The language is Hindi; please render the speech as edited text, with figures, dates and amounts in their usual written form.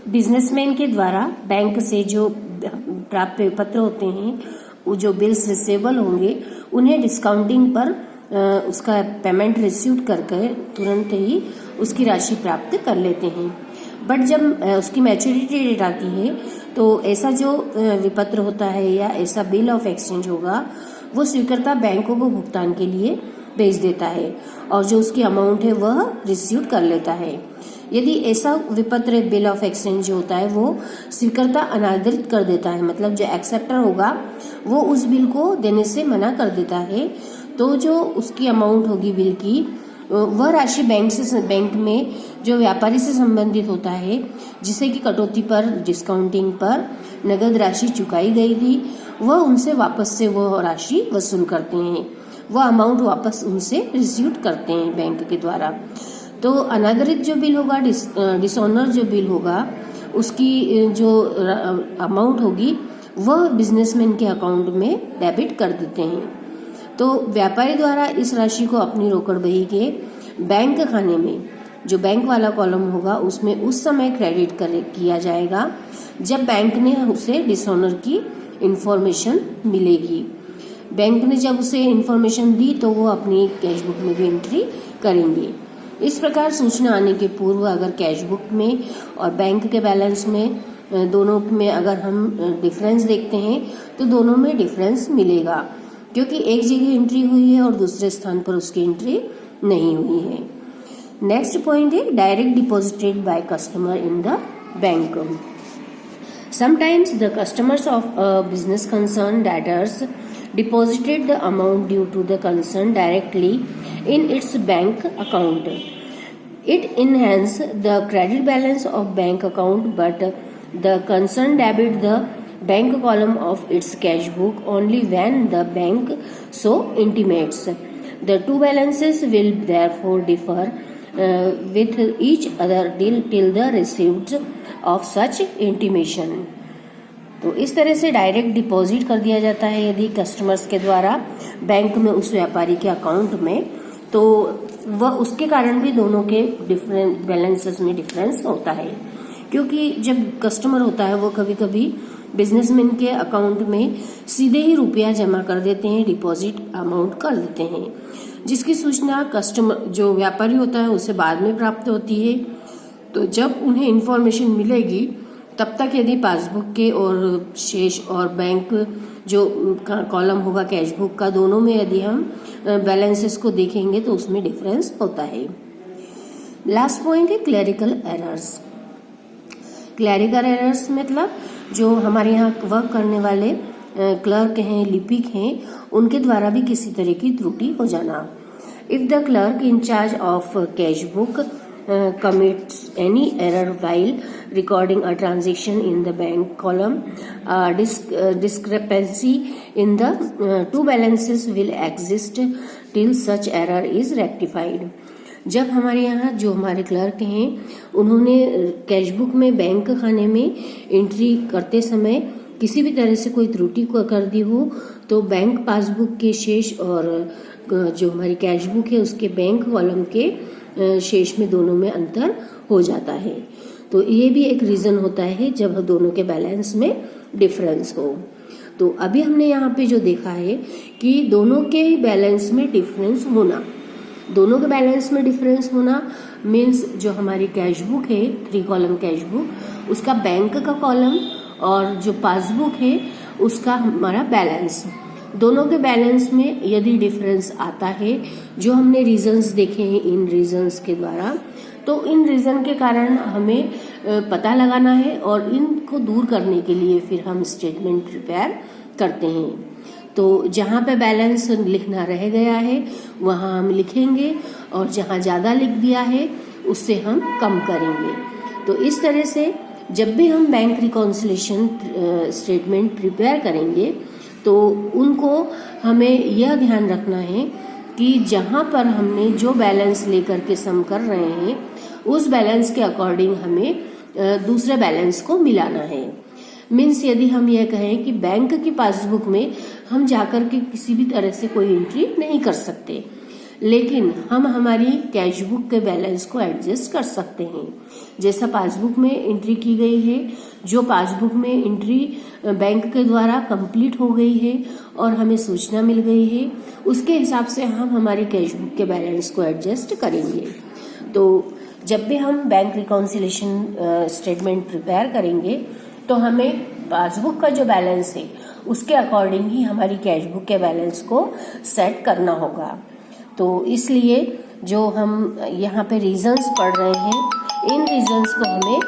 बिजनेसमैन के द्वारा बैंक से जो प्राप्त पत्र होते हैं, वो जो बिल्स रिसीवेबल होंगे, उन्हें डिस्काउंटिंग पर उसका पेमेंट रिसीव करके तुरंत ही उसकी राशि प्राप्त कर लेते हैं। बट जब उसकी मैच्योरिटी डेट आती है तो ऐसा जो विपत्र होता है या ऐसा बिल ऑफ एक्सचेंज होगा, वो स्वीकर्ता बैंकों को भुगतान के लिए भेज देता है और जो उसकी अमाउंट है वह रिसीव कर लेता है। यदि ऐसा विपत्र बिल ऑफ एक्सचेंज जो होता है वो स्वीकर्ता अनादरित कर देता है, मतलब जो एक्सेप्टर होगा वो उस बिल को देने से मना कर देता है, तो जो उसकी अमाउंट होगी बिल की, वह राशि बैंक में जो व्यापारी से संबंधित होता है, जिसे कि कटौती पर, डिस्काउंटिंग पर नगद राशि चुकाई गई थी, वह उनसे वापस से वह राशि वसूल करते हैं, वह अमाउंट वापस उनसे रिसीव करते हैं बैंक के द्वारा। तो अनादरित जो बिल होगा, डिसऑनर जो बिल होगा, उसकी जो अमाउंट होगी वह बिजनेसमैन के अकाउंट में डेबिट कर देते हैं। तो व्यापारी द्वारा इस राशि को अपनी रोकड़ बही के बैंक खाने में, जो बैंक वाला कॉलम होगा, उसमें उस समय क्रेडिट किया जाएगा जब बैंक ने उसे डिसऑनर की इंफॉर्मेशन मिलेगी। बैंक ने जब उसे इंफॉर्मेशन दी तो वो अपनी कैश बुक में भी एंट्री करेंगे। इस प्रकार सूचना आने के पूर्व अगर कैश बुक में और बैंक के बैलेंस में दोनों में अगर हम डिफरेंस देखते हैं तो दोनों में डिफरेंस मिलेगा, क्योंकि एक जगह एंट्री हुई है और दूसरे स्थान पर उसकी एंट्री नहीं हुई है। नेक्स्ट पॉइंट है direct deposited by customer in the bank. Sometimes the customers of a business concern debtors deposited the amount due to the concern directly in its bank account. It enhances the credit balance of bank account, but the concern debit the bank column of its cash book only when the bank so intimates. The two balances will therefore differ with each other till the receipt of such intimation. तो इस तरह से डायरेक्ट डिपॉजिट कर दिया जाता है यदि कस्टमर्स के द्वारा बैंक में उस व्यापारी के अकाउंट में, तो वह उसके कारण भी दोनों के डिफरेंट बैलेंसेस में डिफरेंस होता है, क्योंकि जब कस्टमर होता है वो कभी कभी बिजनेसमैन के अकाउंट में सीधे ही रुपया जमा कर देते हैं, डिपॉजिट अमाउंट कर देते हैं, जिसकी सूचना कस्टमर जो व्यापारी होता है उसे बाद में प्राप्त होती है। तो जब उन्हें इंफॉर्मेशन मिलेगी तब तक यदि पासबुक के और शेष और बैंक जो कॉलम होगा कैश बुक का, दोनों में यदि हम बैलेंसेस को देखेंगे तो उसमें डिफरेंस होता है। लास्ट पॉइंट है क्लरिकल एरर्स। क्लरिकल एरर्स मतलब जो हमारे यहाँ वर्क करने वाले क्लर्क हैं, लिपिक हैं, उनके द्वारा भी किसी तरह की त्रुटि हो जाना। If the clerk in charge of cash book commits any error while recording a transaction in the bank column, discrepancy in the two balances will exist till such error is rectified. जब हमारे यहाँ जो हमारे क्लर्क हैं उन्होंने कैश बुक में बैंक खाने में एंट्री करते समय किसी भी तरह से कोई त्रुटि को कर दी हो, तो बैंक पासबुक के शेष और जो हमारी कैश बुक है उसके बैंक कॉलम के शेष में दोनों में अंतर हो जाता है। तो ये भी एक रीजन होता है जब दोनों के बैलेंस में डिफरेंस हो। तो अभी हमने यहाँ पे जो देखा है कि दोनों के बैलेंस में डिफरेंस होना, दोनों के बैलेंस में डिफरेंस होना मीन्स जो हमारी कैश बुक है, 3 कॉलम कैश बुक, उसका बैंक का कॉलम और जो पासबुक है उसका हमारा बैलेंस, दोनों के बैलेंस में यदि डिफरेंस आता है, जो हमने रीजंस देखे हैं इन रीजंस के द्वारा, तो इन रीजन के कारण हमें पता लगाना है और इनको दूर करने के लिए फिर हम स्टेटमेंट प्रिपेयर करते हैं। तो जहाँ पे बैलेंस लिखना रह गया है वहाँ हम लिखेंगे और जहाँ ज़्यादा लिख दिया है उससे हम कम करेंगे। तो इस तरह से जब भी हम बैंक रिकॉन्सिलेशन स्टेटमेंट प्रिपेयर करेंगे तो उनको हमें यह ध्यान रखना है कि जहाँ पर हमने जो बैलेंस लेकर के सम कर रहे हैं उस बैलेंस के अकॉर्डिंग हमें दूसरे बैलेंस को मिलाना है। मीन्स यदि हम यह कहें कि बैंक की पासबुक में हम जाकर के किसी भी तरह से कोई एंट्री नहीं कर सकते, लेकिन हम हमारी कैश बुक के बैलेंस को एडजस्ट कर सकते हैं। जैसा पासबुक में एंट्री की गई है, जो पासबुक में एंट्री बैंक के द्वारा कंप्लीट हो गई है और हमें सूचना मिल गई है, उसके हिसाब से हम हमारी कैश बुक के बैलेंस को एडजस्ट करेंगे। तो जब भी हम बैंक रिकॉन्सिलेशन स्टेटमेंट प्रिपेयर करेंगे तो हमें पासबुक का जो बैलेंस है उसके अकॉर्डिंग ही हमारी कैश बुक के बैलेंस को सेट करना होगा। तो इसलिए जो हम यहाँ पे रीजंस पढ़ रहे हैं, इन रीजंस को हमें